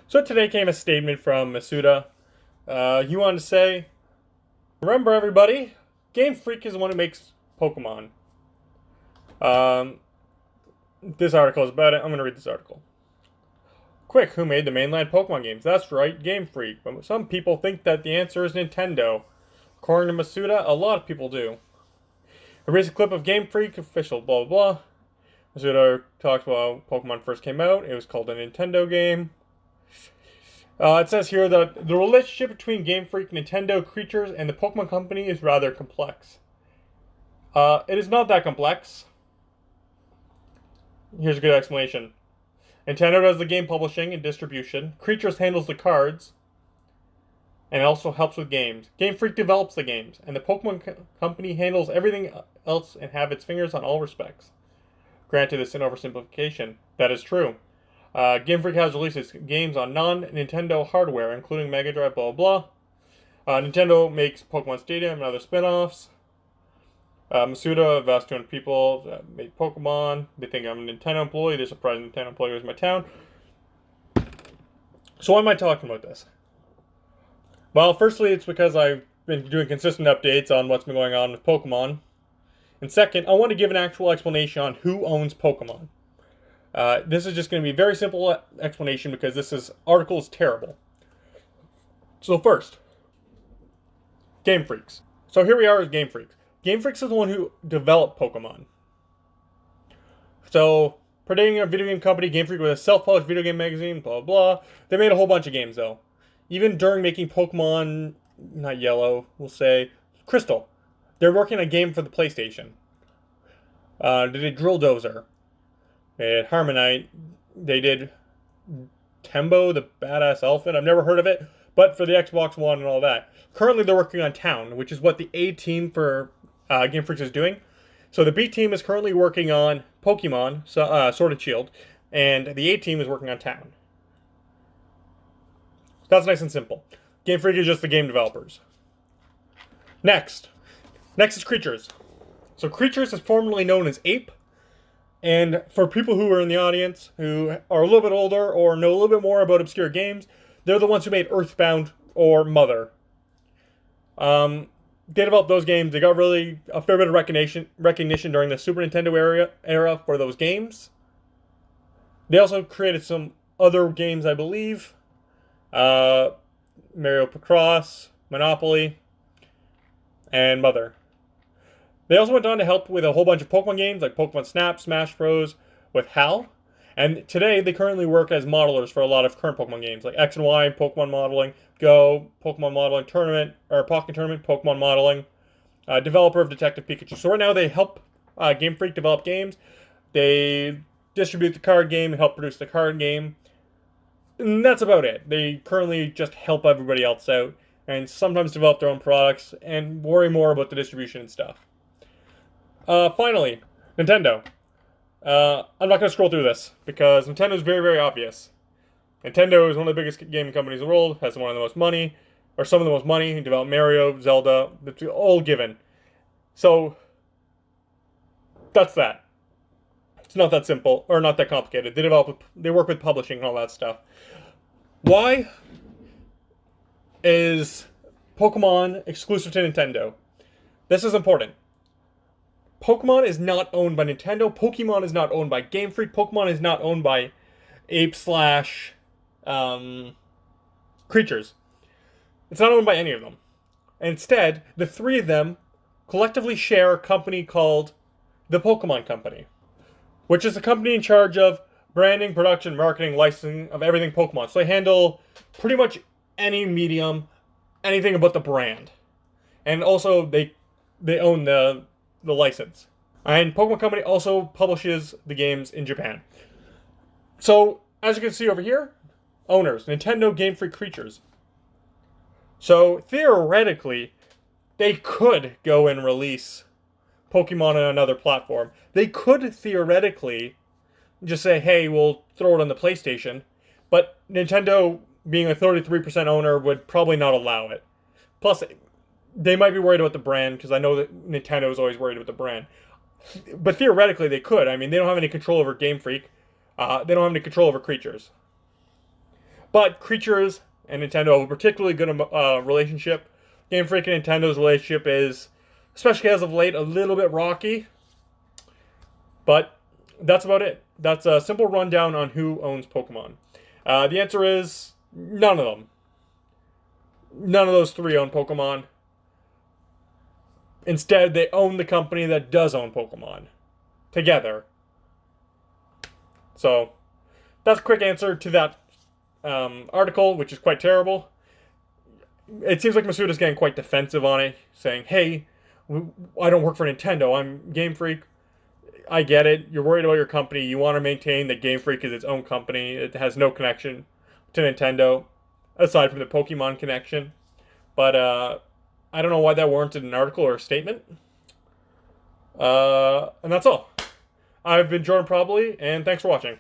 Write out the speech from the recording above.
So today came a statement from Masuda. He wanted to say, remember everybody, Game Freak is the one who makes Pokemon. Um, this article is about it. I'm going to read this article. Quick, who made the mainland Pokemon games? That's right, Game Freak. But some people think that the answer is Nintendo. According to Masuda, a lot of people do. A recent clip of Game Freak, official blah blah blah. Masuda talks about how Pokemon first came out. It was called a Nintendo game. It says here that the relationship between Game Freak, Nintendo, creatures, and the Pokemon Company is rather complex. It is not that complex. Here's a good explanation. Nintendo does the game publishing and distribution. Creatures handles the cards, and also helps with games. Game Freak develops the games, and the Pokemon Company handles everything else and have its fingers on all respects. Granted, it's an oversimplification. That is true. Game Freak has released its games on non-Nintendo hardware, including Mega Drive, blah blah blah. Nintendo makes Pokemon Stadium and other spin-offs. Masuda, of vast 200 people that made Pokemon. They think I'm a Nintendo employee. They're surprised Nintendo employee was in my town. So why am I talking about this? Well, firstly, it's because I've been doing consistent updates on what's been going on with Pokemon. And second, I want to give an actual explanation on who owns Pokemon. This is just going to be a very simple explanation because this article is terrible. So first, Game Freaks. So here we are with Game Freaks. Game Freaks is the one who developed Pokemon. So, predating a video game company, Game Freak was a self-published video game magazine, blah, blah. They made a whole bunch of games, though. Even during making Pokemon, not Yellow, we'll say, Crystal. They're working on a game for the PlayStation. They did Drill Dozer. They did Harmonite. They did Tembo, the Badass Elephant. I've never heard of it, but for the Xbox One and all that. Currently, they're working on Town, which is what the A team for Game Freaks is doing. So the B team is currently working on Pokemon, Sword and Shield, and the A team is working on Town. That's nice and simple. Game Freak is just the game developers. Next is Creatures. So Creatures is formerly known as Ape, and for people who are in the audience who are a little bit older or know a little bit more about obscure games, they're the ones who made Earthbound or Mother. They developed those games. They got really a fair bit of recognition during the Super Nintendo era for those games. They also created some other games, I believe. Mario Picross, Monopoly, and Mother. They also went on to help with a whole bunch of Pokemon games like Pokemon Snap, Smash Bros. With HAL. And today, they currently work as modelers for a lot of current Pokemon games, like X and Y, Pokemon Modeling, Go, Pokemon Modeling Tournament, or Pocket Tournament, Pokemon Modeling, developer of Detective Pikachu. So right now, they help Game Freak develop games. They distribute the card game, help produce the card game. And that's about it. They currently just help everybody else out, and sometimes develop their own products, and worry more about the distribution and stuff. Finally, Nintendo. I'm not going to scroll through this, because Nintendo is very, very obvious. Nintendo is one of the biggest gaming companies in the world, has one of the most money, or some of the most money, developed Mario, Zelda, it's all given. So, that's that. It's not that simple, or not that complicated. They work with publishing and all that stuff. Why is Pokemon exclusive to Nintendo? This is important. Pokemon is not owned by Nintendo. Pokemon is not owned by Game Freak. Pokemon is not owned by Ape slash Creatures. It's not owned by any of them. Instead, the three of them collectively share a company called the Pokemon Company, which is a company in charge of branding, production, marketing, licensing of everything Pokemon. So they handle pretty much any medium, anything about the brand. And also, they own the license. And Pokemon Company also publishes the games in Japan. So, as you can see over here, owners, Nintendo, Game Freak, Creatures. So, theoretically, they could go and release Pokemon on another platform. They could theoretically just say, hey, we'll throw it on the PlayStation. But Nintendo, being a 33% owner, would probably not allow it. Plus, they might be worried about the brand, because I know that Nintendo is always worried about the brand. But theoretically, they could. I mean, they don't have any control over Game Freak. They don't have any control over Creatures. But Creatures and Nintendo have a particularly good relationship. Game Freak and Nintendo's relationship is, especially as of late, a little bit rocky. But that's about it. That's a simple rundown on who owns Pokemon. The answer is none of them. None of those three own Pokemon. Instead, they own the company that does own Pokemon. Together. So, that's a quick answer to that article, which is quite terrible. It seems like Masuda's getting quite defensive on it, saying, hey, I don't work for Nintendo, I'm Game Freak. I get it. You're worried about your company. You want to maintain that Game Freak is its own company. It has no connection to Nintendo, aside from the Pokemon connection. But I don't know why that warranted an article or a statement. And that's all. I've been Jordan Probably, and thanks for watching.